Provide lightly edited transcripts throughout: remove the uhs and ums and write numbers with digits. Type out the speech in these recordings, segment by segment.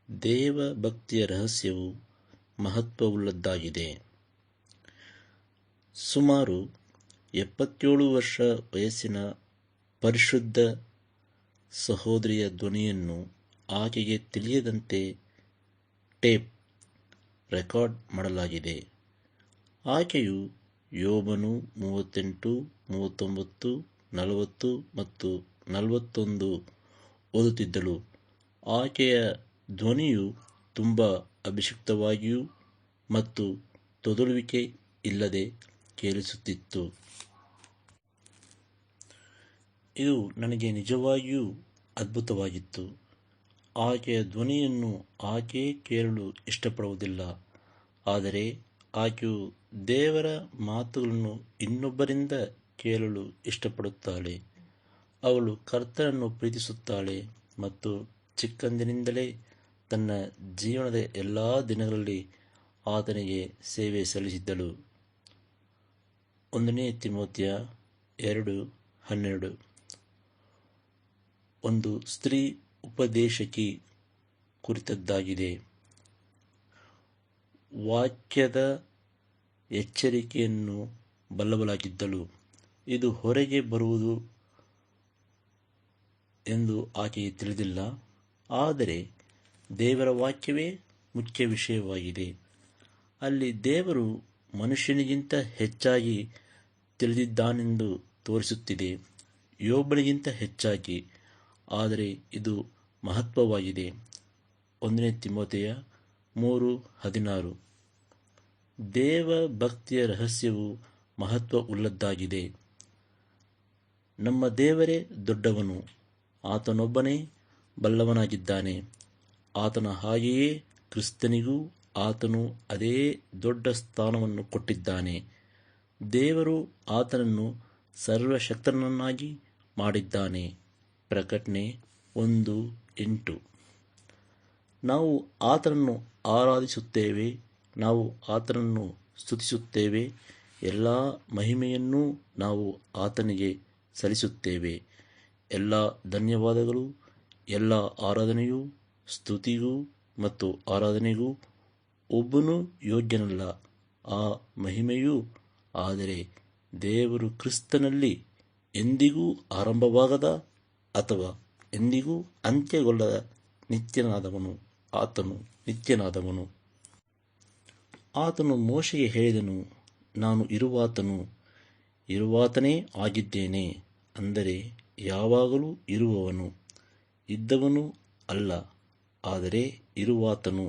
ದೇವಭಕ್ತಿಯ ರಹಸ್ಯವು ಮಹತ್ವವುಳ್ಳದ್ದಾಗಿದೆ. ಸುಮಾರು 77 ವರ್ಷ ವಯಸ್ಸಿನ ಪರಿಶುದ್ಧ ಸಹೋದರಿಯ ಧ್ವನಿಯನ್ನು ಆಕೆಗೆ ತಿಳಿಯದಂತೆ ಟೇಪ್ ರೆಕಾರ್ಡ್ ಮಾಡಲಾಗಿದೆ. ಆಕೆಯು ಯೋಬನು 38, 39, 40 ಮತ್ತು 41 ಓದುತ್ತಿದ್ದಳು. ಆಕೆಯ ಧ್ವನಿಯು ತುಂಬ ಅಭಿಷಿಕ್ತವಾಗಿಯೂ ಮತ್ತು ತೊದಲುವಿಕೆ ಇಲ್ಲದೆ ಕೇಳಿಸುತ್ತಿತ್ತು. ಇದು ನನಗೆ ನಿಜವಾಗಿಯೂ ಅದ್ಭುತವಾಗಿತ್ತು. ಆಕೆಯ ಧ್ವನಿಯನ್ನು ಆಕೆ ಕೇಳಲು ಇಷ್ಟಪಡುವುದಿಲ್ಲ, ಆದರೆ ಆಕೆಯು ದೇವರ ಮಾತುಗಳನ್ನು ಇನ್ನೊಬ್ಬರಿಂದ ಕೇಳಲು ಇಷ್ಟಪಡುತ್ತಾಳೆ. ಅವಳು ಕರ್ತನನ್ನು ಪ್ರೀತಿಸುತ್ತಾಳೆ ಮತ್ತು ಚಿಕ್ಕಂದಿನಿಂದಲೇ ತನ್ನ ಜೀವನದ ಎಲ್ಲ ದಿನಗಳಲ್ಲಿ ಆತನಿಗೆ ಸೇವೆ ಸಲ್ಲಿಸಿದ್ದಳು. 1 ತಿಮೋಥೆಯ 2:12. ಒಂದು ಸ್ತ್ರೀ ಉಪದೇಶಕಿ ಕುರಿತದ್ದಾಗಿದೆ. ವಾಕ್ಯದ ಎಚ್ಚರಿಕೆಯನ್ನು ಬಲ್ಲವಳಾಗಿದ್ದಳು. ಇದು ಹೊರಗೆ ಬರುವುದು ಎಂದು ಆಕೆಗೆ ತಿಳಿದಿಲ್ಲ, ಆದರೆ ದೇವರ ವಾಕ್ಯವೇ ಮುಖ್ಯ ವಿಷಯವಾಗಿದೆ. ಅಲ್ಲಿ ದೇವರು ಮನುಷ್ಯನಿಗಿಂತ ಹೆಚ್ಚಾಗಿ ತಿಳಿದಿದ್ದಾನೆಂದು ತೋರಿಸುತ್ತಿದೆ, ಯೋಬನಿಗಿಂತ ಹೆಚ್ಚಾಗಿ. ಆದರೆ ಇದು ಮಹತ್ವವಾಗಿದೆ. 1 ತಿಮೋಥೆಯ 3:16. ದೇವಭಕ್ತಿಯ ರಹಸ್ಯವು ಮಹತ್ವವುಳ್ಳದ್ದಾಗಿದೆ. ನಮ್ಮ ದೇವರೇ ದೊಡ್ಡವನು, ಆತನೊಬ್ಬನೇ ಬಲ್ಲವನಾಗಿದ್ದಾನೆ. ಆತನ ಹಾಗೆಯೇ ಕ್ರಿಸ್ತನಿಗೂ ಆತನು ಅದೇ ದೊಡ್ಡ ಸ್ಥಾನವನ್ನು ಕೊಟ್ಟಿದ್ದಾನೆ. ದೇವರು ಆತನನ್ನು ಸರ್ವಶಕ್ತನನ್ನಾಗಿ ಮಾಡಿದ್ದಾನೆ. ಪ್ರಕಟಣೆ 1:8. ನಾವು ಆತನನ್ನು ಆರಾಧಿಸುತ್ತೇವೆ, ನಾವು ಆತನನ್ನು ಸ್ತುತಿಸುತ್ತೇವೆ, ಎಲ್ಲ ಮಹಿಮೆಯನ್ನೂ ನಾವು ಆತನಿಗೆ ಸಲ್ಲಿಸುತ್ತೇವೆ. ಎಲ್ಲ ಧನ್ಯವಾದಗಳು, ಎಲ್ಲ ಆರಾಧನೆಯೂ, ಸ್ತುತಿಗೂ ಮತ್ತು ಆರಾಧನೆಗೂ ಒಬ್ಬನೂ ಯೋಗ್ಯನಲ್ಲ, ಆ ಮಹಿಮೆಯೂ. ಆದರೆ ದೇವರು ಕ್ರಿಸ್ತನಲ್ಲಿ ಎಂದಿಗೂ ಆರಂಭವಾಗದ ಅಥವಾ ಎಂದಿಗೂ ಅಂತ್ಯಗೊಳ್ಳದ ನಿತ್ಯನಾದವನು. ಆತನು ನಿತ್ಯನಾದವನು. ಆತನು ಮೋಶೆಗೆ ಹೇಳಿದನು, ನಾನು ಇರುವಾತನು, ಇರುವಾತನೇ ಆಗಿದ್ದೇನೆ. ಅಂದರೆ ಯಾವಾಗಲೂ ಇರುವವನು, ಇದ್ದವನು ಅಲ್ಲ, ಆದರೆ ಇರುವಾತನು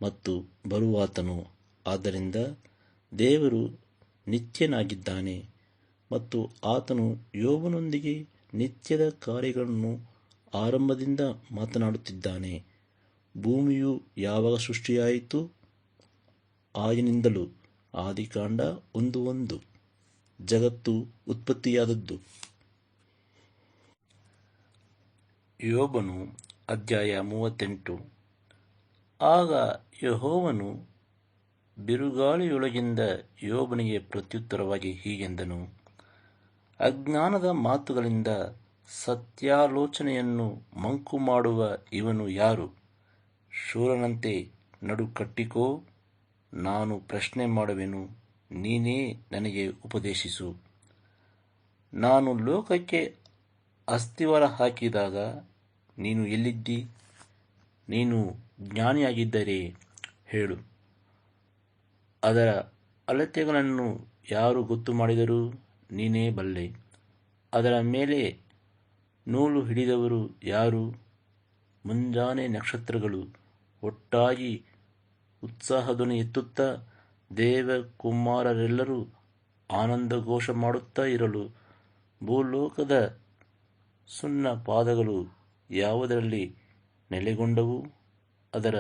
ಮತ್ತು ಬರುವಾತನು. ಆದ್ದರಿಂದ ದೇವರು ನಿತ್ಯನಾಗಿದ್ದಾನೆ ಮತ್ತು ಆತನು ಯೋಬನೊಂದಿಗೆ ನಿತ್ಯದ ಕಾರ್ಯಗಳನ್ನು ಆರಂಭದಿಂದ ಮಾತನಾಡುತ್ತಿದ್ದಾನೆ. ಭೂಮಿಯು ಯಾವಾಗ ಸೃಷ್ಟಿಯಾಯಿತು? ಆಗಿನಿಂದಲೂ. ಆದಿಕಾಂಡ 1:1. ಜಗತ್ತು ಉತ್ಪತ್ತಿಯಾದದ್ದು. ಯೋಬನು ಅಧ್ಯಾಯ 38. ಆಗ ಯೆಹೋವನು ಬಿರುಗಾಳಿಯೊಳಗಿಂದ ಯೋಬನಿಗೆ ಪ್ರತ್ಯುತ್ತರವಾಗಿ ಹೀಗೆಂದನು, ಅಜ್ಞಾನದ ಮಾತುಗಳಿಂದ ಸತ್ಯಾಲೋಚನೆಯನ್ನು ಮಂಕು ಮಾಡುವ ಇವನು ಯಾರು? ಶೂರನಂತೆ ನಡು ಕಟ್ಟಿಕೋ, ನಾನು ಪ್ರಶ್ನೆ ಮಾಡುವೆನು, ನೀನೇ ನನಗೆ ಉಪದೇಶಿಸು. ನಾನು ಲೋಕಕ್ಕೆ ಅಸ್ತಿವಾರ ಹಾಕಿದಾಗ ನೀನು ಎಲ್ಲಿದ್ದಿ? ನೀನು ಜ್ಞಾನಿಯಾಗಿದ್ದರೆ ಹೇಳು. ಅದರ ಅಳತೆಗಳನ್ನು ಯಾರು ಗೊತ್ತು ಮಾಡಿದರು? ನೀನೇ ಬಲ್ಲೆ. ಅದರ ಮೇಲೆ ನೂಲು ಹಿಡಿದವರು ಯಾರು? ಮುಂಜಾನೆ ನಕ್ಷತ್ರಗಳು ಒಟ್ಟಾಗಿ ಉತ್ಸಾಹಧ್ವನಿ ಎತ್ತುತ್ತಾ, ದೇವಕುಮಾರರೆಲ್ಲರೂ ಆನಂದಘೋಷ ಮಾಡುತ್ತಾ ಇರಲು ಭೂಲೋಕದ ಸುಣ್ಣ ಪಾದಗಳು ಯಾವುದರಲ್ಲಿ ನೆಲೆಗೊಂಡವು? ಅದರ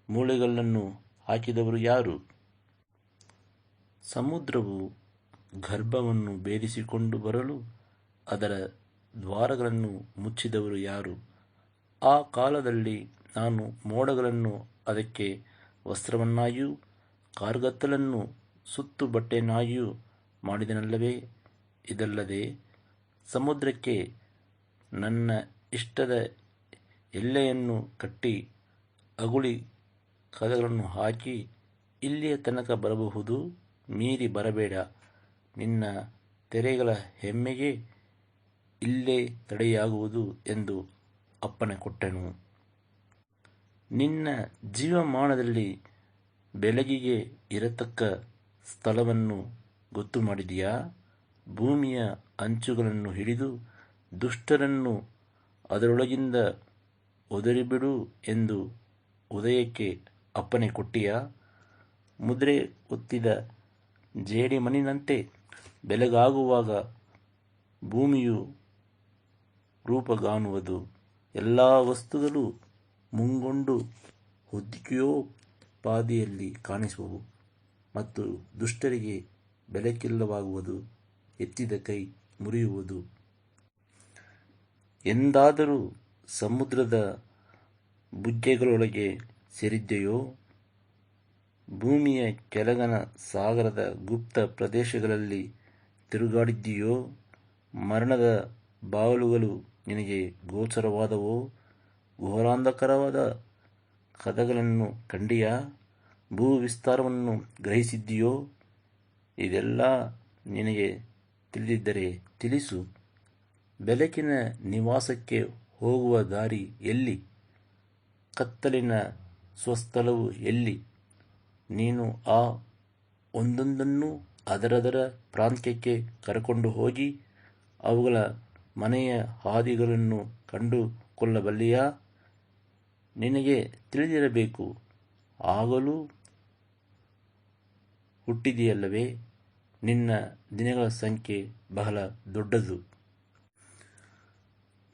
ಮೂಲೆಗಲ್ಲನ್ನು ಹಾಕಿದವರು ಯಾರು? ಸಮುದ್ರವು ಗರ್ಭವನ್ನು ಭೇದಿಸಿಕೊಂಡು ಬರಲು ಅದರ ದ್ವಾರಗಳನ್ನು ಮುಚ್ಚಿದವರು ಯಾರು? ಆ ಕಾಲದಲ್ಲಿ ನಾನು ಮೋಡಗಳನ್ನು ಅದಕ್ಕೆ ವಸ್ತ್ರವನ್ನಾಗಿಯೂ ಕಾರ್ಗತ್ತಲನ್ನು ಸುತ್ತು ಬಟ್ಟೆಯನ್ನಾಗಿಯೂ ಮಾಡಿದೆನಲ್ಲವೇ? ಇದಲ್ಲದೆ ಸಮುದ್ರಕ್ಕೆ ನನ್ನ ಇಷ್ಟದ ಎಲ್ಲೆಯನ್ನು ಕಟ್ಟಿ ಅಗುಳಿ ಕದಗಳನ್ನು ಹಾಕಿ, ಇಲ್ಲಿಯ ತನಕ ಬರಬಹುದು, ಮೀರಿ ಬರಬೇಡ, ನಿನ್ನ ತೆರೆಗಳ ಹೆಮ್ಮೆಗೆ ಇಲ್ಲೇ ತಡೆಯಾಗುವುದು ಎಂದು ಅಪ್ಪಣೆ ಕೊಟ್ಟೆನು. ನಿನ್ನ ಜೀವಮಾನದಲ್ಲಿ ಬೆಳಗಿಗೆ ಇರತಕ್ಕ ಸ್ಥಳವನ್ನು ಗೊತ್ತು ಮಾಡಿದೆಯಾ? ಭೂಮಿಯ ಅಂಚುಗಳನ್ನು ಹಿಡಿದು ದುಷ್ಟರನ್ನು ಅದರೊಳಗಿಂದ ಒದರಿಬಿಡು ಎಂದು ಉದಯಕ್ಕೆ ಅಪ್ಪಣೆ ಕೊಟ್ಟಿಯಾ? ಮುದ್ರೆ ಒತ್ತಿದ ಜೇಡಿಮಣ್ಣಿನಂತೆ ಬೆಳಗಾಗುವಾಗ ಭೂಮಿಯು ರೂಪಗಾಣುವುದು. ಎಲ್ಲ ವಸ್ತುಗಳು ಮುಂಗೊಂಡು ಹೊದಿಕೆಯೋಪಾದಿಯಲ್ಲಿ ಕಾಣಿಸುವವು ಮತ್ತು ದುಷ್ಟರಿಗೆ ಬೆಳಕಿಲ್ಲವಾಗುವುದು, ಎತ್ತಿದ ಕೈ ಮುರಿಯುವುದು. ಎಂದಾದರೂ ಸಮುದ್ರದ ಬುಗ್ಗೆಗಳೊಳಗೆ ಸೇರಿದ್ದೆಯೋ? ಭೂಮಿಯ ಕೆಳಗಣ ಸಾಗರದ ಗುಪ್ತ ಪ್ರದೇಶಗಳಲ್ಲಿ ತಿರುಗಾಡಿದ್ದೀಯೋ? ಮರಣದ ಬಾವಲುಗಳು ನಿನಗೆ ಗೋಚರವಾದವೋ? ಘೋರಾಂಧಕಾರವಾದ ಕದಗಳನ್ನು ಕಂಡಿಯಾ? ಭೂವಿಸ್ತಾರವನ್ನು ಗ್ರಹಿಸಿದ್ದೀಯೋ? ಇದೆಲ್ಲ ನಿನಗೆ ತಿಳಿದಿದ್ದರೆ ತಿಳಿಸು. ಬೆಳಕಿನ ನಿವಾಸಕ್ಕೆ ಹೋಗುವ ದಾರಿ ಎಲ್ಲಿ? ಕತ್ತಲಿನ ಸ್ವಸ್ಥಳವು ಎಲ್ಲಿ? ನೀನು ಆ ಒಂದೊಂದನ್ನು ಅದರದರ ಪ್ರಾಂತ್ಯಕ್ಕೆ ಕರಕೊಂಡು ಹೋಗಿ ಅವುಗಳ ಮನೆಯ ಹಾದಿಗಳನ್ನು ಕಂಡುಕೊಳ್ಳಬಲ್ಲೆಯಾ? ನಿನಗೆ ತಿಳಿದಿರಬೇಕು, ಆಗಲೂ ಹುಟ್ಟಿದೆಯಲ್ಲವೇ? ನಿನ್ನ ದಿನಗಳ ಸಂಖ್ಯೆ ಬಹಳ ದೊಡ್ಡದು.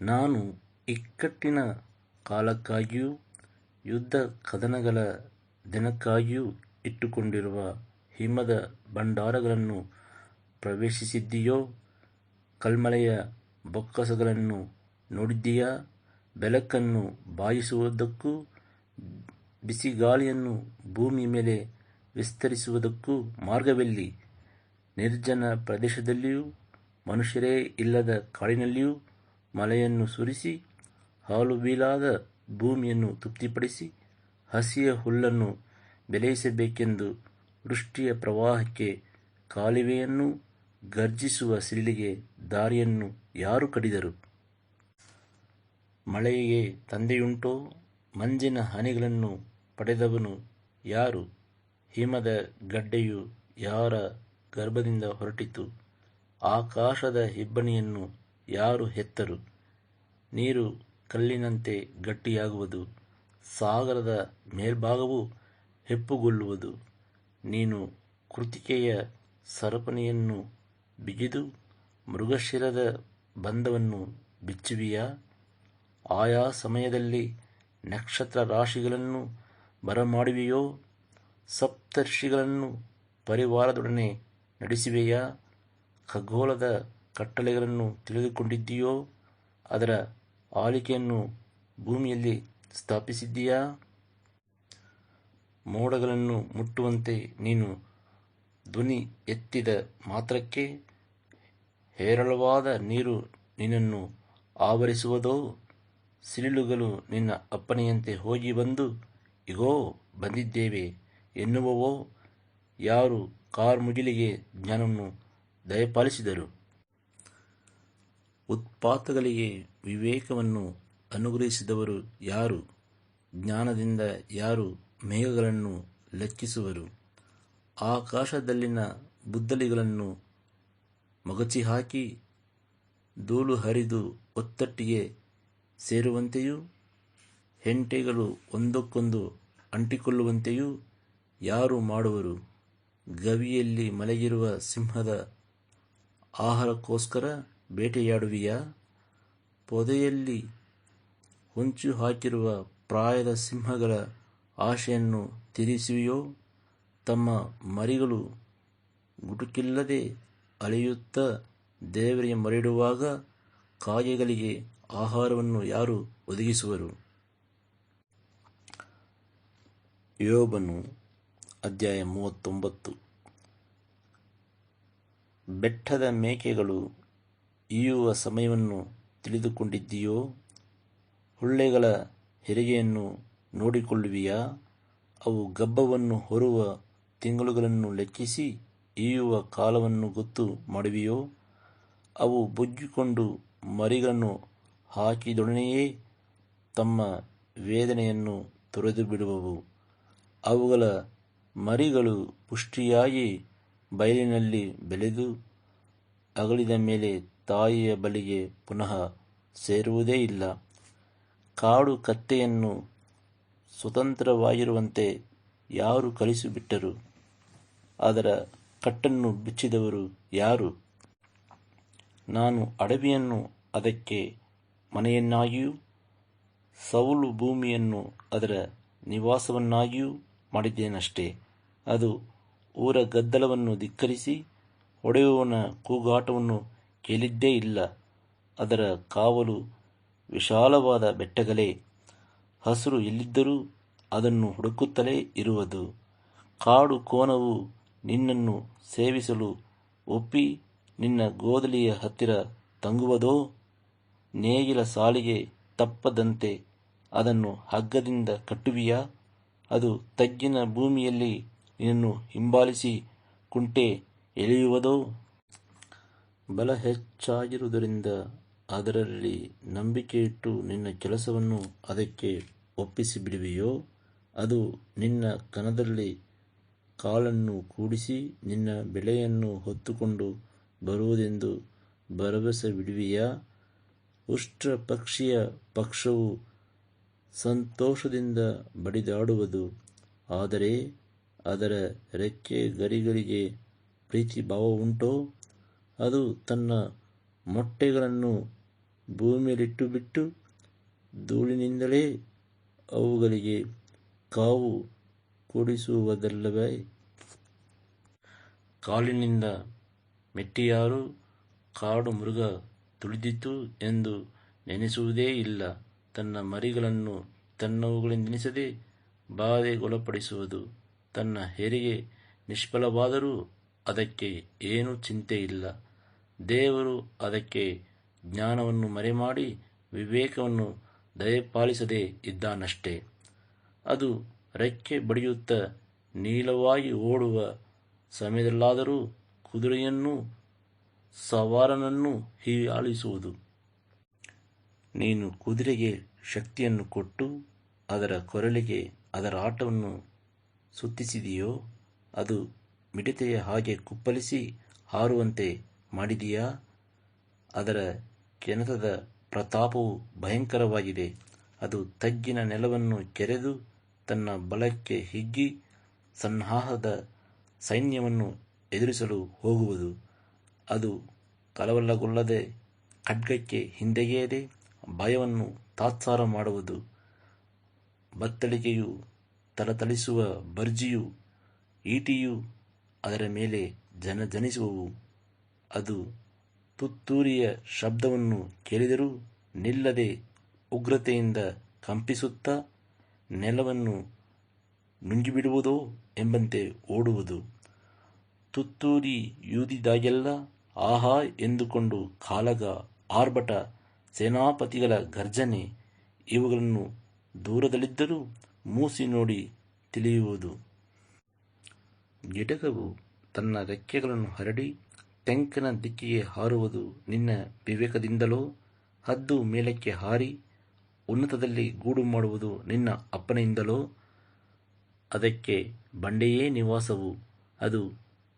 ನಾನು ಇಕ್ಕಟ್ಟಿನ ಕಾಲಕ್ಕಾಗಿಯೂ ಯುದ್ಧ ಕದನಗಳ ದಿನಕ್ಕಾಗಿಯೂ ಇಟ್ಟುಕೊಂಡಿರುವ ಹಿಮದ ಭಂಡಾರಗಳನ್ನು ಪ್ರವೇಶಿಸಿದ್ದೀಯೋ? ಕಲ್ಮಳೆಯ ಬೊಕ್ಕಸಗಳನ್ನು ನೋಡಿದ್ದೀಯಾ? ಬೆಳಕನ್ನು ಬಾಯಿಸುವುದಕ್ಕೂ ಬಿಸಿಗಾಳಿಯನ್ನು ಭೂಮಿಯ ಮೇಲೆ ವಿಸ್ತರಿಸುವುದಕ್ಕೂ ಮಾರ್ಗವೆಲ್ಲಿ? ನಿರ್ಜನ ಪ್ರದೇಶದಲ್ಲಿಯೂ ಮನುಷ್ಯರೇ ಇಲ್ಲದ ಕಾಡಿನಲ್ಲಿಯೂ ಮಳೆಯನ್ನು ಸುರಿಸಿ ಹಾಲುಬೀಲಾದ ಭೂಮಿಯನ್ನು ತೃಪ್ತಿಪಡಿಸಿ ಹಸಿಯ ಹುಲ್ಲನ್ನು ಬೆಳೆಸಬೇಕೆಂದು ವೃಷ್ಟಿಯ ಪ್ರವಾಹಕ್ಕೆ ಕಾಲುವೆಯನ್ನೂ ಗರ್ಜಿಸುವ ಸಿಳ್ಳಿಗೆ ದಾರಿಯನ್ನು ಯಾರು ಕಡಿದರು? ಮಳೆಗೆ ತಂದೆಯುಂಟೋ? ಮಂಜಿನ ಹನಿಗಳನ್ನು ಪಡೆದವನು ಯಾರು? ಹಿಮದ ಗಡ್ಡೆಯು ಯಾರ ಗರ್ಭದಿಂದ ಹೊರಟಿತು? ಆಕಾಶದ ಇಬ್ಬನಿಯನ್ನು ಯಾರು ಹೆತ್ತರು? ನೀರು ಕಲ್ಲಿನಂತೆ ಗಟ್ಟಿಯಾಗುವುದು, ಸಾಗರದ ಮೇಲ್ಭಾಗವು ಹೆಪ್ಪುಗೊಳ್ಳುವುದು. ನೀನು ಕೃತಿಕೆಯ ಸರಪಣಿಯನ್ನು ಬಿಗಿದು ಮೃಗಶಿರದ ಬಂಧವನ್ನು ಬಿಚ್ಚುವಿಯಾ? ಆಯಾ ಸಮಯದಲ್ಲಿ ನಕ್ಷತ್ರ ರಾಶಿಗಳನ್ನು ಬರಮಾಡುವೆಯೋ? ಸಪ್ತರ್ಷಿಗಳನ್ನು ಪರಿವಾರದೊಡನೆ ನಡೆಸುವೆಯಾ? ಖಗೋಳದ ಕಟ್ಟಳೆಗಳನ್ನು ತಿಳಿದುಕೊಂಡಿದ್ದೀಯೋ? ಅದರ ಆಳಿಕೆಯನ್ನು ಭೂಮಿಯಲ್ಲಿ ಸ್ಥಾಪಿಸಿದ್ದೀಯಾ? ಮೋಡಗಳನ್ನು ಮುಟ್ಟುವಂತೆ ನೀನು ಧ್ವನಿ ಎತ್ತಿದ ಮಾತ್ರಕ್ಕೆ ಹೇರಳವಾದ ನೀರು ನಿನ್ನನ್ನು ಆವರಿಸುವುದೋ? ಸಿಡಿಲುಗಳು ನಿನ್ನ ಅಪ್ಪಣೆಯಂತೆ ಹೋಗಿ ಬಂದು, ಇಗೋ ಬಂದಿದ್ದೇವೆ ಎನ್ನುವವೋ? ಯಾರು ಕಾರ್ಮುಗಿಲಿಗೆ ಜ್ಞಾನವನ್ನು ದಯಪಾಲಿಸಿದರು? ಉತ್ಪಾತಗಳಿಗೆ ವಿವೇಕವನ್ನು ಅನುಗ್ರಹಿಸಿದವರು ಯಾರು? ಜ್ಞಾನದಿಂದ ಯಾರು ಮೇಘಗಳನ್ನು ಲೆಕ್ಕಿಸುವರು? ಆಕಾಶದಲ್ಲಿನ ಬುದ್ದಲಿಗಳನ್ನು ಮಗಚಿಹಾಕಿ ಧೂಳು ಹರಿದು ಒತ್ತಟ್ಟಿಗೆ ಸೇರುವಂತೆಯೂ ಹೆಂಟೆಗಳು ಒಂದಕ್ಕೊಂದು ಅಂಟಿಕೊಳ್ಳುವಂತೆಯೂ ಯಾರು ಮಾಡುವರು? ಗವಿಯಲ್ಲಿ ಮಲಗಿರುವ ಸಿಂಹದ ಆಹಾರಕ್ಕೋಸ್ಕರ ಬೇಟೆಯಾಡುವಿಯಾ? ಪೊದೆಯಲ್ಲಿ ಹೊಂಚು ಹಾಕಿರುವ ಪ್ರಾಯದ ಸಿಂಹಗಳ ಆಶೆಯನ್ನು ತೀರಿಸುವಿಯೋ? ತಮ್ಮ ಮರಿಗಳು ಗುಟುಕಿಲ್ಲದೆ ಅಲೆಯುತ್ತಾ ದೇವರಿಗೆ ಮೊರೆಯಿಡುವಾಗ ಕಾಗೆಗಳಿಗೆ ಆಹಾರವನ್ನು ಯಾರು ಒದಗಿಸುವರು? ಯೋಬನು ಅಧ್ಯಾಯ 39. ಬೆಟ್ಟದ ಮೇಕೆಗಳು ಈಯುವ ಸಮಯವನ್ನು ತಿಳಿದುಕೊಂಡಿದ್ದೀಯೋ? ಹುಳ್ಳೆಗಳ ಹೆರಿಗೆಯನ್ನು ನೋಡಿಕೊಳ್ಳುವಿಯಾ? ಅವು ಗಬ್ಬವನ್ನು ಹೊರುವ ತಿಂಗಳುಗಳನ್ನು ಲೆಕ್ಕಿಸಿ ಈಯುವ ಕಾಲವನ್ನು ಗೊತ್ತು ಮಾಡುವಿಯೋ? ಅವು ಬೊಗ್ಗಿಕೊಂಡು ಮರಿಗಳನ್ನು ಹಾಕಿದೊಡನೆಯೇ ತಮ್ಮ ವೇದನೆಯನ್ನು ತೊರೆದು ಬಿಡುವವು. ಅವುಗಳ ಮರಿಗಳು ಪುಷ್ಟಿಯಾಗಿ ಬಯಲಿನಲ್ಲಿ ಬೆಳೆದು ಅಗಳಿದ ಮೇಲೆ ತಾಯಿಯ ಬಳಿಗೆ ಪುನಃ ಸೇರುವುದೇ ಇಲ್ಲ. ಕಾಡು ಕತ್ತೆಯನ್ನು ಸ್ವತಂತ್ರವಾಗಿರುವಂತೆ ಯಾರು ಕಲಿಸಿಬಿಟ್ಟರು? ಅದರ ಕಟ್ಟನ್ನು ಬಿಚ್ಚಿದವರು ಯಾರು? ನಾನು ಅಡವಿಯನ್ನು ಅದಕ್ಕೆ ಮನೆಯನ್ನಾಗಿಯೂ ಸೌಲು ಭೂಮಿಯನ್ನು ಅದರ ನಿವಾಸವನ್ನಾಗಿಯೂ ಮಾಡಿದ್ದೇನಷ್ಟೆ. ಅದು ಊರ ಗದ್ದಲವನ್ನು ಧಿಕ್ಕರಿಸಿ ಹೊಡೆಯುವವನ ಕೂಗಾಟವನ್ನು ಕೇಳಿದ್ದೇ ಇಲ್ಲ. ಅದರ ಕಾವಲು ವಿಶಾಲವಾದ ಬೆಟ್ಟಗಳೇ, ಹಸುರು ಎಲ್ಲಿದ್ದರೂ ಅದನ್ನು ಹುಡುಕುತ್ತಲೇ ಇರುವುದು. ಕಾಡು ಕೋಣವು ನಿನ್ನನ್ನು ಸೇವಿಸಲು ಒಪ್ಪಿ ನಿನ್ನ ಗೋದಲಿಯ ಹತ್ತಿರ ತಂಗುವುದೋ? ನೇಗಿಲ ಸಾಲಿಗೆ ತಪ್ಪದಂತೆ ಅದನ್ನು ಹಗ್ಗದಿಂದ ಕಟ್ಟುವಿಯಾ? ಅದು ತಗ್ಗಿನ ಭೂಮಿಯಲ್ಲಿ ನಿನ್ನನ್ನು ಹಿಂಬಾಲಿಸಿ ಕುಂಟೆ ಎಳೆಯುವುದೋ? ಬಲ ಹೆಚ್ಚಾಗಿರುವುದರಿಂದ ಅದರಲ್ಲಿ ನಂಬಿಕೆಯಿಟ್ಟು ನಿನ್ನ ಕೆಲಸವನ್ನು ಅದಕ್ಕೆ ಒಪ್ಪಿಸಿಬಿಡುವೆಯೋ? ಅದು ನಿನ್ನ ಕಣದಲ್ಲಿ ಕಾಳನ್ನು ಕೂಡಿಸಿ ನಿನ್ನ ಬೆಳೆಯನ್ನು ಹೊತ್ತುಕೊಂಡು ಬರುವುದೆಂದು ಭರವಸೆ ಬಿಡುವಿಯಾ? ಉಷ್ಟ್ರ ಪಕ್ಷಿಯ ಪಕ್ಷವು ಸಂತೋಷದಿಂದ ಬಡಿದಾಡುವುದು, ಆದರೆ ಅದರ ರೆಕ್ಕೆ ಗರಿಗಳಿಗೆ ಪ್ರೀತಿಭಾವವುಂಟೋ? ಅದು ತನ್ನ ಮೊಟ್ಟೆಗಳನ್ನು ಭೂಮಿಯಲ್ಲಿಟ್ಟುಬಿಟ್ಟು ಧೂಳಿನಿಂದಲೇ ಅವುಗಳಿಗೆ ಕಾವು ಕೊಡಿಸುವುದಲ್ಲವೇ? ಕಾಲಿನಿಂದ ಮೆಟ್ಟಿಯಾರು ಕಾಡು ಮೃಗ ತುಳಿದಿತು ಎಂದು ನೆನೆಸುವುದೇ ಇಲ್ಲ. ತನ್ನ ಮರಿಗಳನ್ನು ತನ್ನವುಗಳೆಂದೆಣಿಸದೆ ಬಾಧೆಗೊಳಪಡಿಸುವುದು. ತನ್ನ ಹೆರಿಗೆ ನಿಷ್ಫಲವಾದರೂ ಅದಕ್ಕೆ ಏನೂ ಚಿಂತೆಯಿಲ್ಲ. ದೇವರು ಅದಕ್ಕೆ ಜ್ಞಾನವನ್ನು ಮರೆಮಾಡಿ ವಿವೇಕವನ್ನು ದಯಪಾಲಿಸದೆ ಇದ್ದಾನಷ್ಟೆ. ಅದು ರೆಕ್ಕೆ ಬಡಿಯುತ್ತಾ ನೀಳವಾಗಿ ಓಡುವ ಸಮಯದಲ್ಲಾದರೂ ಕುದುರೆಯನ್ನೂ ಸವಾರನನ್ನೂ ಹೀಯಾಳಿಸುವುದು. ನೀನು ಕುದುರೆಗೆ ಶಕ್ತಿಯನ್ನು ಕೊಟ್ಟು ಅದರ ಕೊರಳಿಗೆ ಅದರ ಆಟವನ್ನು ಸುತ್ತಿಸಿದೆಯೋ? ಅದು ಮಿಡತೆಯ ಹಾಗೆ ಕುಪ್ಪಳಿಸಿ ಹಾರುವಂತೆ ಮಾಡಿದೆಯಾ? ಅದರ ಕೆನೆತದ ಪ್ರತಾಪವು ಭಯಂಕರವಾಗಿದೆ. ಅದು ತಗ್ಗಿನ ನೆಲವನ್ನು ಕೆರೆದು ತನ್ನ ಬಲಕ್ಕೆ ಹಿಗ್ಗಿ ಸನ್ನಾಹದ ಸೈನ್ಯವನ್ನು ಎದುರಿಸಲು ಹೋಗುವುದು. ಅದು ಕಳವಳಗೊಳ್ಳದೆ ಖಡ್ಗಕ್ಕೆ ಹಿಂದೆಗೆಯದೆ ಭಯವನ್ನು ತಾತ್ಸಾರ ಮಾಡುವುದು. ಬತ್ತಳಿಕೆಯೂ ಥಳಥಳಿಸುವ ಭರ್ಜಿಯೂ ಈಟಿಯೂ ಅದರ ಮೇಲೆ ಜನಿಸುವವು. ಅದು ತುತ್ತೂರಿಯ ಶಬ್ದವನ್ನು ಕೇಳಿದರೂ ನಿಲ್ಲದೆ ಉಗ್ರತೆಯಿಂದ ಕಂಪಿಸುತ್ತಾ ನೆಲವನ್ನು ನುಂಗಿಬಿಡುವುದೋ ಎಂಬಂತೆ ಓಡುವುದು. ತುತ್ತೂರಿಯೂದಿದಾಗೆಲ್ಲ ಆಹಾ ಎಂದುಕೊಂಡು ಕಾಳಗ, ಆರ್ಭಟ, ಸೇನಾಪತಿಗಳ ಗರ್ಜನೆ ಇವುಗಳನ್ನು ದೂರದಲ್ಲಿದ್ದರೂ ಮೂಸಿ ನೋಡಿ ತಿಳಿಯುವುದು. ಗಿಡಗವು ತನ್ನ ರೆಕ್ಕೆಗಳನ್ನು ಹರಡಿ ತೆಂಕನ ದಿಕ್ಕಿಗೆ ಹಾರುವುದು ನಿನ್ನ ವಿವೇಕದಿಂದಲೋ? ಹದ್ದು ಮೇಲಕ್ಕೆ ಹಾರಿ ಉನ್ನತದಲ್ಲಿ ಗೂಡು ಮಾಡುವುದು ನಿನ್ನ ಅಪ್ಪನೆಯಿಂದಲೋ? ಅದಕ್ಕೆ ಬಂಡೆಯೇ ನಿವಾಸವು. ಅದು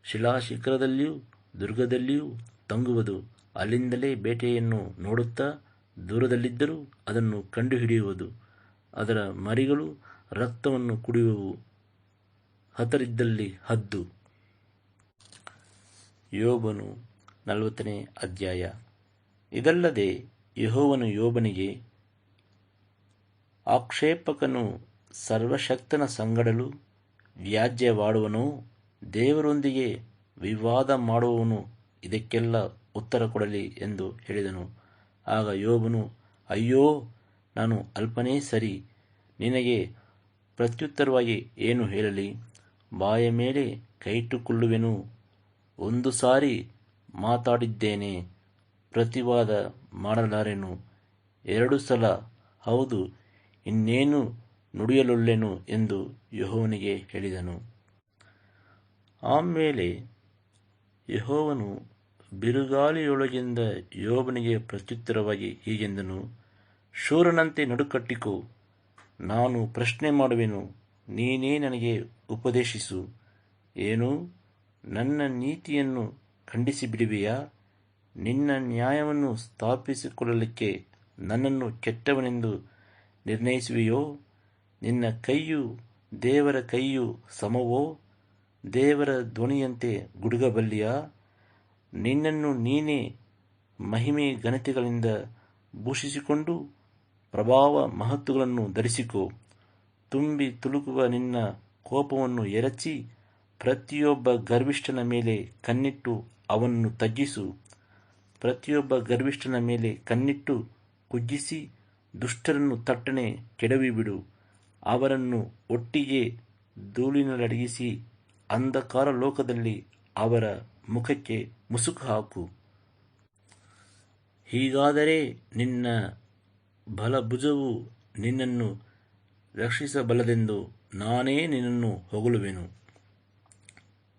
ಶಿಲಾಶಿಖರದಲ್ಲಿಯೂ ದುರ್ಗದಲ್ಲಿಯೂ ತಂಗುವುದು. ಅಲ್ಲಿಂದಲೇ ಬೇಟೆಯನ್ನು ನೋಡುತ್ತಾ ದೂರದಲ್ಲಿದ್ದರೂ ಅದನ್ನು ಕಂಡುಹಿಡಿಯುವುದು. ಅದರ ಮರಿಗಳು ರಕ್ತವನ್ನು ಕುಡಿಯುವವು. ಹತರಿದ್ದಲ್ಲಿ ಹದ್ದು. ಯೋಬನು 40ನೇ ಅಧ್ಯಾಯ. ಇದಲ್ಲದೆ ಯೆಹೋವನು ಯೋಬನಿಗೆ, ಆಕ್ಷೇಪಕನು ಸರ್ವಶಕ್ತನ ಸಂಗಡಲೂ ವ್ಯಾಜ್ಯವಾಡುವನೋ? ದೇವರೊಂದಿಗೆ ವಿವಾದ ಮಾಡುವವನು ಇದಕ್ಕೆಲ್ಲ ಉತ್ತರ ಕೊಡಲಿ ಎಂದು ಹೇಳಿದನು. ಆಗ ಯೋಬನು, ಅಯ್ಯೋ, ನಾನು ಅಲ್ಪನೇ ಸರಿ. ನಿನಗೆ ಪ್ರತ್ಯುತ್ತರವಾಗಿ ಏನು ಹೇಳಲಿ? ಬಾಯ ಮೇಲೆ ಕೈಯಿಟ್ಟುಕೊಳ್ಳುವೆನು. ಒಂದು ಸಾರಿ ಮಾತಾಡಿದ್ದೇನೆ, ಪ್ರತಿವಾದ ಮಾಡಲಾರೆನು. 2 ಸಲ, ಹೌದು, ಇನ್ನೇನು ನುಡಿಯಲೊಲ್ಲೆನು ಎಂದು ಯೆಹೋವನಿಗೆ ಹೇಳಿದನು. ಆಮೇಲೆ ಯೆಹೋವನು ಬಿರುಗಾಳಿಯೊಳಗಿಂದ ಯೋಬನಿಗೆ ಪ್ರತ್ಯುತ್ತರವಾಗಿ ಹೀಗೆಂದನು, ಶೂರನಂತೆ ನಡುಕಟ್ಟಿಕೋ, ನಾನು ಪ್ರಶ್ನೆ ಮಾಡುವೆನು, ನೀನೇ ನನಗೆ ಉಪದೇಶಿಸು. ಏನು, ನನ್ನ ನೀತಿಯನ್ನು ಖಂಡಿಸಿಬಿಡುವೆಯಾ? ನಿನ್ನ ನ್ಯಾಯವನ್ನು ಸ್ಥಾಪಿಸಿಕೊಳ್ಳಲಿಕ್ಕೆ ನನ್ನನ್ನು ಕೆಟ್ಟವನೆಂದು ನಿರ್ಣಯಿಸುವೆಯೋ? ನಿನ್ನ ಕೈಯು ದೇವರ ಕೈಯು ಸಮವೋ? ದೇವರ ಧ್ವನಿಯಂತೆ ಗುಡುಗಬಲ್ಲಿಯಾ? ನಿನ್ನನ್ನು ನೀನೇ ಮಹಿಮೆ ಘನತೆಗಳಿಂದ ಭೂಷಿಸಿಕೊಂಡು ಪ್ರಭಾವ ಮಹತ್ತುಗಳನ್ನು ಧರಿಸಿಕೋ. ತುಂಬಿ ತುಳುಕುವ ನಿನ್ನ ಕೋಪವನ್ನು ಎರಚಿ ಪ್ರತಿಯೊಬ್ಬ ಗರ್ವಿಷ್ಠನ ಮೇಲೆ ಕಣ್ಣಿಟ್ಟು ಅವನನ್ನು ತಗ್ಗಿಸು. ಪ್ರತಿಯೊಬ್ಬ ಗರ್ವಿಷ್ಠನ ಮೇಲೆ ಕಣ್ಣಿಟ್ಟು ಕುಗ್ಗಿಸಿ ದುಷ್ಟರನ್ನು ತಟ್ಟನೆ ಕೆಡವಿಬಿಡು. ಅವರನ್ನು ಒಟ್ಟಿಗೆ ಧೂಳಿನಲ್ಲಡಗಿಸಿ ಅಂಧಕಾರ ಲೋಕದಲ್ಲಿ ಅವರ ಮುಖಕ್ಕೆ ಮುಸುಕು ಹಾಕು. ಹೀಗಾದರೆ ನಿನ್ನ ಬಲಭುಜವು ನಿನ್ನನ್ನು ರಕ್ಷಿಸಬಲ್ಲದೆಂದು ನಾನೇ ನಿನ್ನನ್ನು ಹೊಗಳುವೆನು.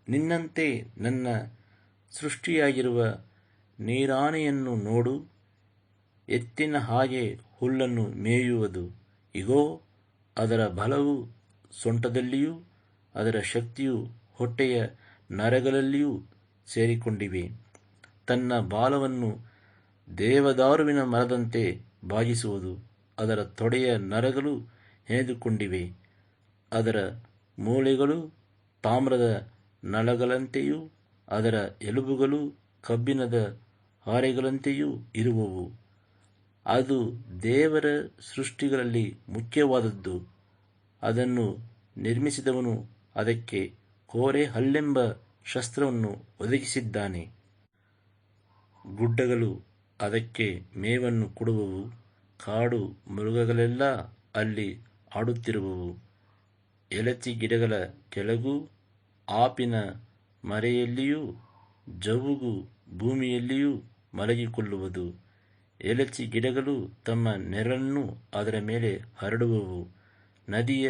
ನಿನ್ನಂತೆ ನನ್ನ ಸೃಷ್ಟಿಯಾಗಿರುವ ನೀರಾನೆಯನ್ನು ನೋಡು. ಎತ್ತಿನ ಹಾಗೆ ಹುಲ್ಲನ್ನು ಮೇಯುವುದು. ಇಗೋ, ಅದರ ಬಲವು ಸೊಂಟದಲ್ಲಿಯೂ ಅದರ ಶಕ್ತಿಯು ಹೊಟ್ಟೆಯ ನರಗಳಲ್ಲಿಯೂ ಸೇರಿಕೊಂಡಿವೆ. ತನ್ನ ಬಾಲವನ್ನು ದೇವದಾರುವಿನ ಮರದಂತೆ ಬಾಗಿಸುವುದು. ಅದರ ತೊಡೆಯ ನರಗಳು ಹೆಣೆದುಕೊಂಡಿವೆ. ಅದರ ಮೂಳೆಗಳು ತಾಮ್ರದ ನಳಗಳಂತೆಯೂ ಅದರ ಎಲುಬುಗಳು ಕಬ್ಬಿಣದ ಹಾರೆಗಳಂತೆಯೂ ಇರುವವು. ಅದು ದೇವರ ಸೃಷ್ಟಿಗಳಲ್ಲಿ ಮುಖ್ಯವಾದದ್ದು. ಅದನ್ನು ನಿರ್ಮಿಸಿದವನು ಅದಕ್ಕೆ ಕೋರೆ ಹಲ್ಲೆಂಬ ಶಸ್ತ್ರವನ್ನು ಒದಗಿಸಿದ್ದಾನೆ. ಗುಡ್ಡಗಳು ಅದಕ್ಕೆ ಮೇವನ್ನು ಕೊಡುವವು. ಕಾಡು ಮೃಗಗಳೆಲ್ಲ ಅಲ್ಲಿ ಆಡುತ್ತಿರುವವು. ಎಲಚಿ ಗಿಡಗಳ ಕೆಳಗೂ ಆಪಿನ ಮರೆಯಲ್ಲಿಯೂ ಜವುಗು ಭೂಮಿಯಲ್ಲಿಯೂ ಮಲಗಿಕೊಳ್ಳುವುದು. ಎಲಚಿ ಗಿಡಗಳು ತಮ್ಮ ನೆರಳನ್ನು ಅದರ ಮೇಲೆ ಹರಡುವವು. ನದಿಯ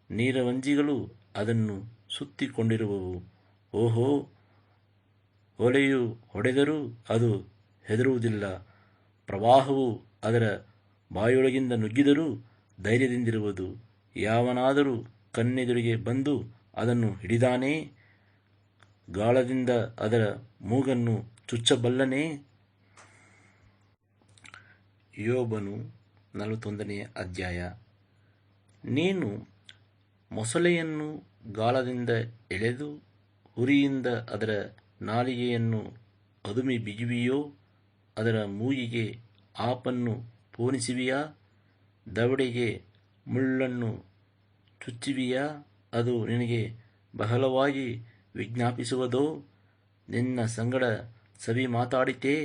ನೀರವಂಜಿಗಳು ಅದನ್ನು ಸುತ್ತಿಕೊಂಡಿರುವವು. ಓಹೋ, ಹೊಲೆಯು ಹೊಡೆದರೂ ಅದು ಹೆದರುವುದಿಲ್ಲ. ಪ್ರವಾಹವು ಅದರ ಬಾಯೊಳಗಿಂದ ನುಗ್ಗಿದರೂ ಧೈರ್ಯದಿಂದಿರುವುದು. ಯಾವನಾದರೂ ಕಣ್ಣೆದುರಿಗೆ ಬಂದು ಅದನ್ನು ಹಿಡಿದಾನೇ? ಗಾಳದಿಂದ ಅದರ ಮೂಗನ್ನು ಚುಚ್ಚಬಲ್ಲನೇ? ಯೋಬನು 41ನೇ ಅಧ್ಯಾಯ. ನೀನು ಮೊಸಳೆಯನ್ನು ಗಾಳದಿಂದ ಎಳೆದು ಹುರಿಯಿಂದ ಅದರ ನಾಲಿಗೆಯನ್ನು ಅದುಮಿ ಬಿಗಿಯುವಿಯೋ? ಅದರ ಮೂಗಿಗೆ ಆಪನ್ನು ಪೋಣಿಸುವಿಯಾ? ದವಡೆಗೆ ಮುಳ್ಳನ್ನು ಚುಚ್ಚುವಿಯಾ? ಅದು ನಿನಗೆ ಬಹಳವಾಗಿ ವಿಜ್ಞಾಪಿಸುವುದೋ? ನಿನ್ನ ಸಂಗಡ ಸವಿ ಮಾತಾಡಿತೇ?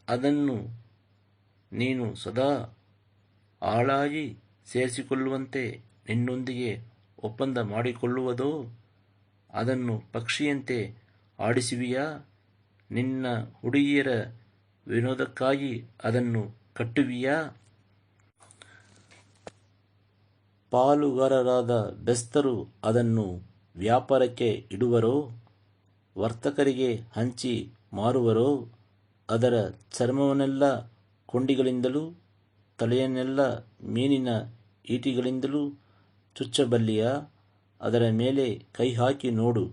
ಅದನ್ನು ನೀನು ಸದಾ ಆಳಾಗಿ ಸೇರಿಸಿಕೊಳ್ಳುವಂತೆ ನಿನ್ನೊಂದಿಗೆ ಒಪ್ಪಂದ ಮಾಡಿಕೊಳ್ಳುವುದೋ? ಅದನ್ನು ಪಕ್ಷಿಯಂತೆ ಆಡಿಸುವಿಯಾ? ನಿನ್ನ ಹುಡುಗಿಯರ ವಿನೋದಕ್ಕಾಗಿ ಅದನ್ನು ಕಟ್ಟುವಿಯಾ? ಪಾಲುಗಾರರಾದ ಬೆಸ್ತರು ಅದನ್ನು ವ್ಯಾಪಾರಕ್ಕೆ ಇಡುವರೋ? ವರ್ತಕರಿಗೆ ಹಂಚಿ ಮಾರುವರೋ? ಅದರ ಚರ್ಮವನ್ನೆಲ್ಲ ಕೊಂಡಿಗಳಿಂದಲೂ ತಲೆಯನ್ನೆಲ್ಲ ಮೀನಿನ ಈಟಿಗಳಿಂದಲೂ ಚುಚ್ಚಬಲ್ಲಿಯಾ? ಅದರ ಮೇಲೆ ಕೈಹಾಕಿ ನೋಡು.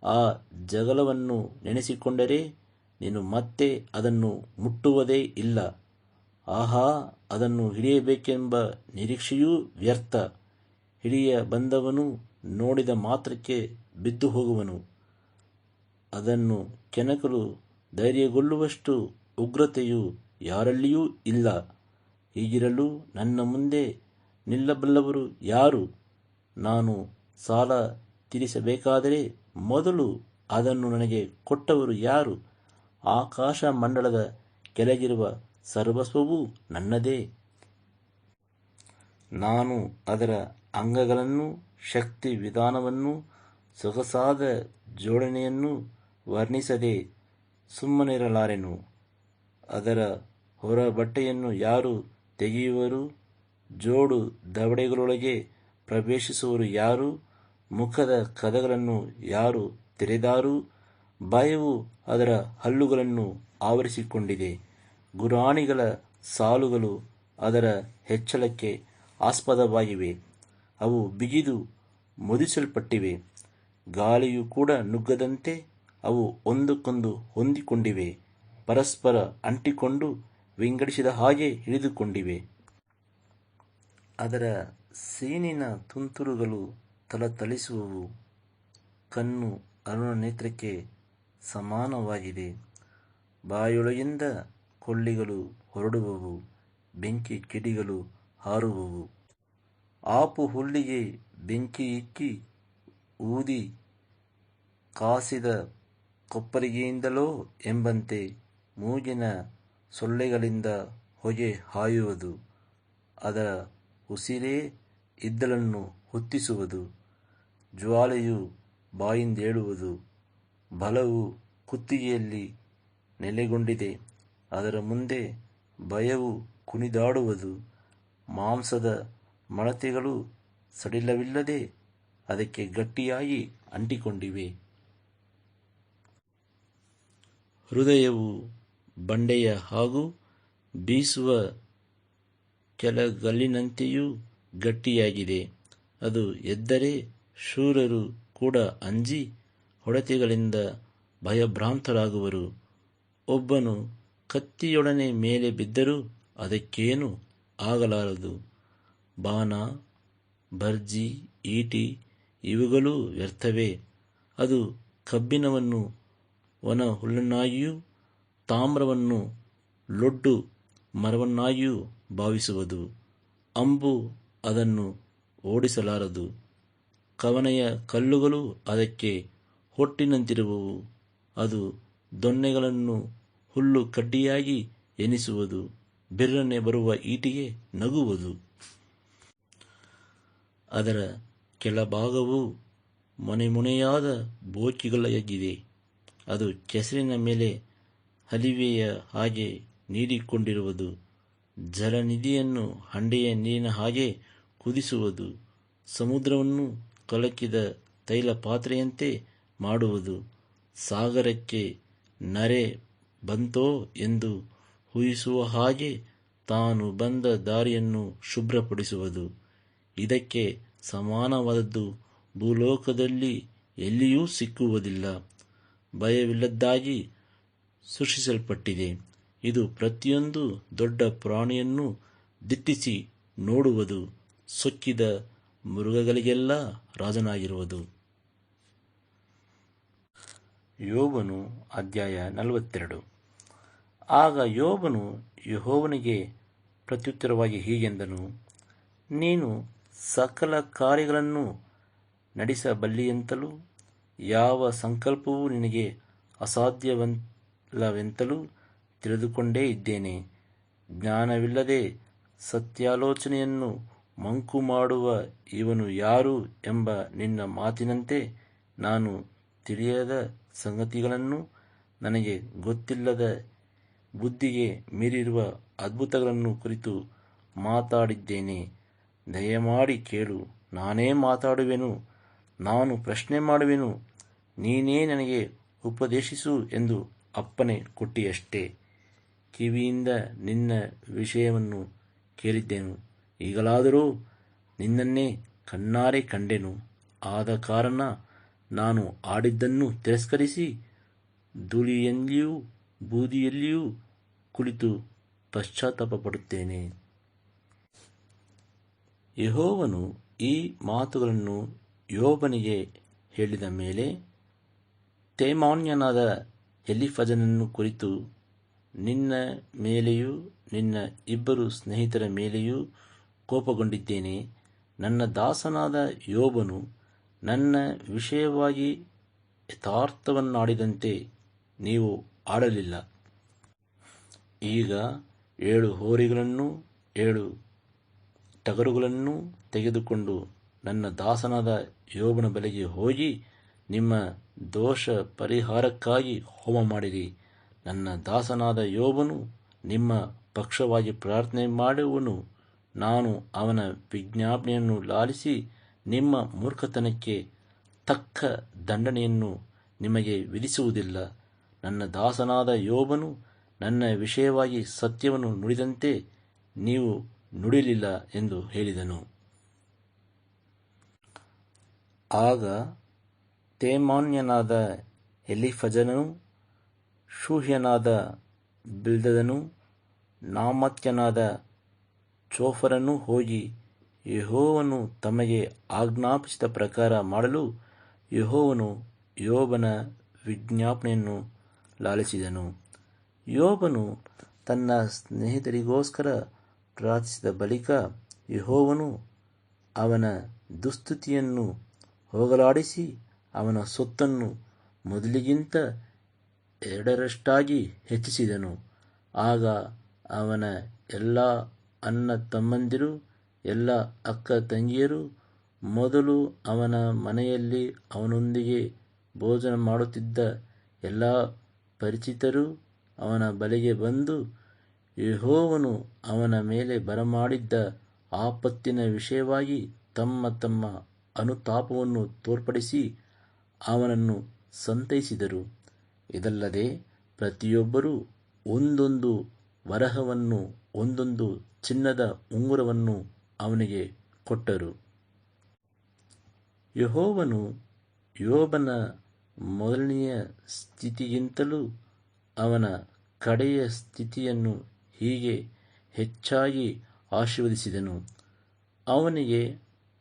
ಆ ಜಗಳವನ್ನು ನೆನೆಸಿಕೊಂಡರೆ ನೀನು ಮತ್ತೆ ಅದನ್ನು ಮುಟ್ಟುವುದೇ ಇಲ್ಲ. ಆಹಾ, ಅದನ್ನು ಹಿಡಿಯಬೇಕೆಂಬ ನಿರೀಕ್ಷೆಯೂ ವ್ಯರ್ಥ. ಹಿಡಿಯ ಬಂದವನು ನೋಡಿದ ಮಾತ್ರಕ್ಕೆ ಬಿದ್ದು ಹೋಗುವನು. ಅದನ್ನು ಕೆಣಕಲು ಧೈರ್ಯಗೊಳ್ಳುವಷ್ಟು ಉಗ್ರತೆಯು ಯಾರಲ್ಲಿಯೂ ಇಲ್ಲ. ಹೀಗಿರಲು ನನ್ನ ಮುಂದೆ ನಿಲ್ಲಬಲ್ಲವರು ಯಾರು? ನಾನು ಸಾಲ ತೀರಿಸಬೇಕಾದರೆ ಮೊದಲು ಅದನ್ನು ನನಗೆ ಕೊಟ್ಟವರು ಯಾರು? ಆಕಾಶ ಮಂಡಲದ ಕೆಳಗಿರುವ ಸರ್ವಸ್ವವೂ ನನ್ನದೇ. ನಾನು ಅದರ ಅಂಗಗಳನ್ನು, ಶಕ್ತಿ ವಿಧಾನವನ್ನು, ಸೊಗಸಾದ ಜೋಡಣೆಯನ್ನು ವರ್ಣಿಸದೆ ಸುಮ್ಮನಿರಲಾರೆನು. ಅದರ ಹೊರಬಟ್ಟೆಯನ್ನು ಯಾರು ತೆಗೆಯುವರು? ಜೋಡು ದವಡೆಗಳೊಳಗೆ ಪ್ರವೇಶಿಸುವರು ಯಾರು? ಮುಖದ ಕದಗಳನ್ನು ಯಾರು ತೆರೆದಾರು? ಭಯವು ಅದರ ಹಲ್ಲುಗಳನ್ನು ಆವರಿಸಿಕೊಂಡಿದೆ. ಗುರಾಣಿಗಳ ಸಾಲುಗಳು ಅದರ ಹೆಚ್ಚಳಕ್ಕೆ ಆಸ್ಪದವಾಗಿವೆ. ಅವು ಬಿಗಿದು ಮುದ್ರಿಸಲ್ಪಟ್ಟಿವೆ. ಗಾಳಿಯು ಕೂಡ ನುಗ್ಗದಂತೆ ಅವು ಒಂದಕ್ಕೊಂದು ಹೊಂದಿಕೊಂಡಿವೆ. ಪರಸ್ಪರ ಅಂಟಿಕೊಂಡು ವಿಂಗಡಿಸಿದ ಹಾಗೆ ಹಿಡಿದುಕೊಂಡಿವೆ. ಅದರ ಸೀನಿನ ತುಂತುರುಗಳು ಥಳಥಳಿಸುವವು. ಕಣ್ಣು ಅರುಣ ನೇತ್ರಕ್ಕೆ ಸಮಾನವಾಗಿದೆ. ಬಾಯೊಳಗಿಂದ ಕೊಳ್ಳಿಗಳು ಹೊರಡುವವು. ಬೆಂಕಿ ಕಿಡಿಗಳು ಹಾರುವವು. ಆಪು ಹುಲ್ಲಿಗೆ ಬೆಂಕಿ ಇಕ್ಕಿ ಊದಿ ಕಾಸಿದ ಕೊಪ್ಪರಿಗೆಯಿಂದಲೋ ಎಂಬಂತೆ ಮೂಗಿನ ಸೊಳ್ಳೆಗಳಿಂದ ಹೊಗೆ ಹಾಯುವುದು. ಅದರ ಉಸಿರೇ ಇದ್ದಲನ್ನು ಹೊತ್ತಿಸುವುದು. ಜ್ವಾಲೆಯು ಬಾಯಿಂದೇಳುವುದು. ಬಲವು ಕುತ್ತಿಗೆಯಲ್ಲಿ ನೆಲೆಗೊಂಡಿದೆ. ಅದರ ಮುಂದೆ ಭಯವು ಕುಣಿದಾಡುವುದು. ಮಾಂಸದ ಮಡತೆಗಳು ಸಡಿಲವಿಲ್ಲದೆ ಅದಕ್ಕೆ ಗಟ್ಟಿಯಾಗಿ ಅಂಟಿಕೊಂಡಿವೆ. ಹೃದಯವು ಬಂಡೆಯ ಹಾಗೂ ಬೀಸುವ ಕೆಳಗಲ್ಲಿನಂತೆಯೂ ಗಟ್ಟಿಯಾಗಿದೆ. ಅದು ಎದ್ದರೆ ಶೂರರು ಕೂಡ ಅಂಜಿ ಹೊಡೆತಗಳಿಂದ ಭಯಭ್ರಾಂತರಾಗುವರು. ಒಬ್ಬನು ಕತ್ತಿಯೊಡನೆ ಮೇಲೆ ಬಿದ್ದರೂ ಅದಕ್ಕೇನೂ ಆಗಲಾರದು. ಬಾಣ, ಭರ್ಜಿ, ಈಟಿ ಇವುಗಳೂ ವ್ಯರ್ಥವೇ. ಅದು ಕಬ್ಬಿಣವನ್ನು ಒಣ ಹುಲ್ಲನ್ನಾಗಿಯೂ ತಾಮ್ರವನ್ನು ಲೊಡ್ಡು ಮರವನ್ನಾಗಿಯೂ ಭಾವಿಸುವುದು. ಅಂಬು ಅದನ್ನು ಓಡಿಸಲಾರದು. ಕವನೆಯ ಕಲ್ಲುಗಳು ಅದಕ್ಕೆ ಹೊಟ್ಟಿನಂತಿರುವವು. ಅದು ದೊಣ್ಣೆಗಳನ್ನು ಹುಲ್ಲು ಕಡ್ಡಿಯಾಗಿ ಎನಿಸುವುದು. ಬಿರ್ರನೆ ಬರುವ ಈಟಿಗೆ ನಗುವುದು. ಅದರ ಕೆಳಭಾಗವು ಮೊನೆಮೊನೆಯಾದ ಬೋಕಿಗಳಾಗಿದೆ. ಅದು ಕೆಸರಿನ ಮೇಲೆ ಹಲಿವೆಯ ಹಾಗೆ ನೀಡಿಕೊಂಡಿರುವುದು. ಜಲನಿಧಿಯನ್ನು ಹಂಡೆಯ ನೀರಿನ ಹಾಗೆ ಕುದಿಸುವುದು. ಸಮುದ್ರವನ್ನು ಕಲಕಿದ ತೈಲ ಪಾತ್ರೆಯಂತೆ ಮಾಡುವುದು. ಸಾಗರಕ್ಕೆ ನರೆ ಬಂತೋ ಎಂದು ಊಹಿಸುವ ಹಾಗೆ ತಾನು ಬಂದ ದಾರಿಯನ್ನು ಶುಭ್ರಪಡಿಸುವುದು. ಇದಕ್ಕೆ ಸಮಾನವಾದದ್ದು ಭೂಲೋಕದಲ್ಲಿ ಎಲ್ಲಿಯೂ ಸಿಕ್ಕುವುದಿಲ್ಲ. ಭಯವಿಲ್ಲದ್ದಾಗಿ ಸೃಷ್ಟಿಸಲ್ಪಟ್ಟಿದೆ. ಇದು ಪ್ರತಿಯೊಂದು ದೊಡ್ಡ ಪ್ರಾಣಿಯನ್ನು ದಿಟ್ಟಿಸಿ ನೋಡುವುದು. ಸೊಕ್ಕಿದ ಮೃಗಗಳಿಗೆಲ್ಲ ರಾಜನಾಗಿರುವುದು. ಯೋಬನು ಅಧ್ಯಾಯ 42. ಆಗ ಯೋಬನು ಯೆಹೋವನಿಗೆ ಪ್ರತ್ಯುತ್ತರವಾಗಿ ಹೀಗೆಂದನು. ನೀನು ಸಕಲ ಕಾರ್ಯಗಳನ್ನು ನಡೆಸಬಲ್ಲಿಯೆಂತಲೂ ಯಾವ ಸಂಕಲ್ಪವೂ ನಿನಗೆ ಅಸಾಧ್ಯವಲ್ಲವೆಂತಲೂ ತಿಳಿದುಕೊಂಡೇ ಇದ್ದೇನೆ. ಜ್ಞಾನವಿಲ್ಲದೆ ಸತ್ಯಾಲೋಚನೆಯನ್ನು ಮಂಕು ಮಾಡುವ ಇವನು ಯಾರು ಎಂಬ ನಿನ್ನ ಮಾತಿನಂತೆ ನಾನು ತಿಳಿಯದ ಸಂಗತಿಗಳನ್ನು, ನನಗೆ ಗೊತ್ತಿಲ್ಲದ ಬುದ್ಧಿಗೆ ಮೀರಿರುವ ಅದ್ಭುತಗಳನ್ನು ಕುರಿತು ಮಾತಾಡಿದ್ದೇನೆ. ದಯಮಾಡಿ ಕೇಳು, ನಾನೇ ಮಾತಾಡುವೆನು, ನಾನು ಪ್ರಶ್ನೆ ಮಾಡುವೆನು, ನೀನೇ ನನಗೆ ಉಪದೇಶಿಸು ಎಂದು ಅಪ್ಪಣೆ ಕೊಟ್ಟಿಯಷ್ಟೇ. ಕಿವಿಯಿಂದ ನಿನ್ನ ವಿಷಯವನ್ನು ಕೇಳಿದ್ದೆನು, ಈಗಲಾದರೂ ನಿನ್ನನ್ನೇ ಕಣ್ಣಾರೆ ಕಂಡೆನು. ಆದ ಕಾರಣ ನಾನು ಆಡಿದ್ದನ್ನು ತಿರಸ್ಕರಿಸಿ ಧೂಳಿಯಲ್ಲಿಯೂ ಬೂದಿಯಲ್ಲಿಯೂ ಕುಳಿತು ಪಶ್ಚಾತ್ತಾಪಪಡುತ್ತೇನೆ. ಯೆಹೋವನು ಈ ಮಾತುಗಳನ್ನು ಯೋಬನಿಗೆ ಹೇಳಿದ ಮೇಲೆ ತೇಮಾನ್ಯನಾದ ಎಲೀಫಜನನ್ನು ಕುರಿತು, ನಿನ್ನ ಮೇಲೆಯೂ ನಿನ್ನ ಇಬ್ಬರು ಸ್ನೇಹಿತರ ಮೇಲೆಯೂ ಕೋಪಗೊಂಡಿದ್ದೇನೆ. ನನ್ನ ದಾಸನಾದ ಯೋಬನು ನನ್ನ ವಿಷಯವಾಗಿ ಯಥಾರ್ಥವನ್ನಾಡಿದಂತೆ ನೀವು ಆಡಲಿಲ್ಲ. ಈಗ 7 ಹೋರಿಗಳನ್ನೂ 7 ಟಗರುಗಳನ್ನೂ ತೆಗೆದುಕೊಂಡು ನನ್ನ ದಾಸನಾದ ಯೋಬನ ಬಳಿಗೆ ಹೋಗಿ ನಿಮ್ಮ ದೋಷ ಪರಿಹಾರಕ್ಕಾಗಿ ಹೋಮಮಾಡಿರಿ. ನನ್ನ ದಾಸನಾದ ಯೋಬನು ನಿಮ್ಮ ಪಕ್ಷವಾಗಿ ಪ್ರಾರ್ಥನೆ ಮಾಡುವನು. ನಾನು ಅವನ ವಿಜ್ಞಾಪನೆಯನ್ನು ಲಾಲಿಸಿ ನಿಮ್ಮ ಮೂರ್ಖತನಕ್ಕೆ ತಕ್ಕ ದಂಡನೆಯನ್ನು ನಿಮಗೆ ವಿಧಿಸುವುದಿಲ್ಲ. ನನ್ನ ದಾಸನಾದ ಯೋಬನು ನನ್ನ ವಿಷಯವಾಗಿ ಸತ್ಯವನ್ನು ನುಡಿದಂತೆ ನೀವು ನುಡಿಲಿಲ್ಲ ಎಂದು ಹೇಳಿದನು. ಆಗ ತೇಮಾನ್ಯನಾದ ಎಲೀಫಜನೂ ಶೂಹ್ಯನಾದ ಬಿಲ್ದದನೂ ನಾಮಾತ್ಯನಾದ ಚೋಫರನೂ ಹೋಗಿ ಯೆಹೋವನು ತಮಗೆ ಆಜ್ಞಾಪಿಸಿದ ಪ್ರಕಾರ ಮಾಡಲು ಯೆಹೋವನು ಯೋಬನ ವಿಜ್ಞಾಪನೆಯನ್ನು ಲಾಲಿಸಿದನು. ಯೋಬನು ತನ್ನ ಸ್ನೇಹಿತರಿಗೋಸ್ಕರ ಪ್ರಾರ್ಥಿಸಿದ ಬಳಿಕ ಯೆಹೋವನು ಅವನ ದುಸ್ಥಿತಿಯನ್ನು ಹೋಗಲಾಡಿಸಿ ಅವನ ಸೊತ್ತನ್ನು ಮೊದಲಿಗಿಂತ 2 ಹೆಚ್ಚಿಸಿದನು. ಆಗ ಅವನ ಎಲ್ಲ ಅಣ್ಣ ತಮ್ಮಂದಿರು, ಎಲ್ಲ ಅಕ್ಕ ತಂಗಿಯರು, ಮೊದಲು ಅವನ ಮನೆಯಲ್ಲಿ ಅವನೊಂದಿಗೆ ಭೋಜನ ಮಾಡುತ್ತಿದ್ದ ಎಲ್ಲ ಪರಿಚಿತರು ಅವನ ಬಳಿಗೆ ಬಂದು ಯೆಹೋವನು ಅವನ ಮೇಲೆ ಬರಮಾಡಿದ್ದ ಆಪತ್ತಿನ ವಿಷಯವಾಗಿ ತಮ್ಮ ತಮ್ಮ ಅನುತಾಪವನ್ನು ತೋರ್ಪಡಿಸಿ ಅವನನ್ನು ಸಂತೈಸಿದರು. ಇದಲ್ಲದೆ ಪ್ರತಿಯೊಬ್ಬರೂ ಒಂದೊಂದು ವರಹವನ್ನೂ ಒಂದೊಂದು ಚಿನ್ನದ ಉಂಗುರವನ್ನೂ ಅವನಿಗೆ ಕೊಟ್ಟರು. ಯೆಹೋವನು ಯೋಬನ ಮೊದಲನೆಯ ಸ್ಥಿತಿಗಿಂತಲೂ ಅವನ ಕಡೆಯ ಸ್ಥಿತಿಯನ್ನು ಹೀಗೆ ಹೆಚ್ಚಾಗಿ ಆಶೀರ್ವದಿಸಿದನು. ಅವನಿಗೆ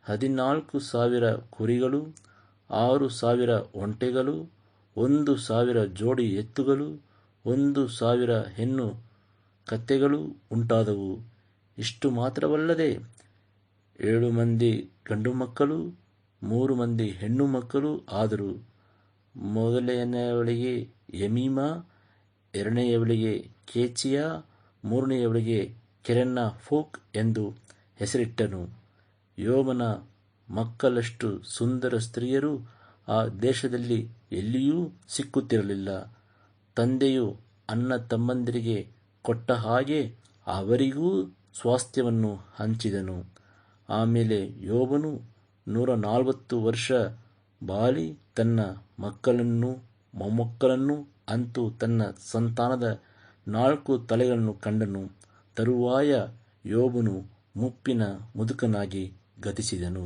14,000 ಕುರಿಗಳು, 6,000 ಒಂಟೆಗಳು, 1,000 ಜೋಡಿ ಎತ್ತುಗಳು, 1,000 ಹೆಣ್ಣು ಕತ್ತೆಗಳು ಉಂಟಾದವು. ಇಷ್ಟು ಮಾತ್ರವಲ್ಲದೆ 7 ಮಂದಿ ಗಂಡು ಮಕ್ಕಳು, 3 ಮಂದಿ ಹೆಣ್ಣು ಮಕ್ಕಳು ಆದರು. ಮೊದಲನೆಯವಳಿಗೆ ಯಮೀಮಾ, ಎರಡನೆಯವಳಿಗೆ ಕೇಚಿಯಾ, ಮೂರನೆಯವಳಿಗೆ ಕೆರೆನ್ನ ಫೋಕ್ ಎಂದು ಹೆಸರಿಟ್ಟನು. ಯೋಬನ ಮಕ್ಕಳಷ್ಟು ಸುಂದರ ಸ್ತ್ರೀಯರು ಆ ದೇಶದಲ್ಲಿ ಎಲ್ಲಿಯೂ ಸಿಕ್ಕುತ್ತಿರಲಿಲ್ಲ. ತಂದೆಯು ಅಣ್ಣ ತಮ್ಮಂದಿರಿಗೆ ಕೊಟ್ಟ ಹಾಗೆ ಅವರಿಗೂ ಸ್ವಾಸ್ಥ್ಯವನ್ನು ಹಂಚಿದನು. ಆಮೇಲೆ ಯೋಬನು 140 ವರ್ಷ ಬಾಳಿ ತನ್ನ ಮಕ್ಕಳನ್ನೂ ಮೊಮ್ಮಕ್ಕಳನ್ನೂ, ಅಂತೂ ತನ್ನ ಸಂತಾನದ 4 ತಲೆಗಳನ್ನು ಕಂಡನು. ತರುವಾಯ ಯೋಬನು ಮುಪ್ಪಿನ ಮುದುಕನಾಗಿ ಗತಿಸಿದನು.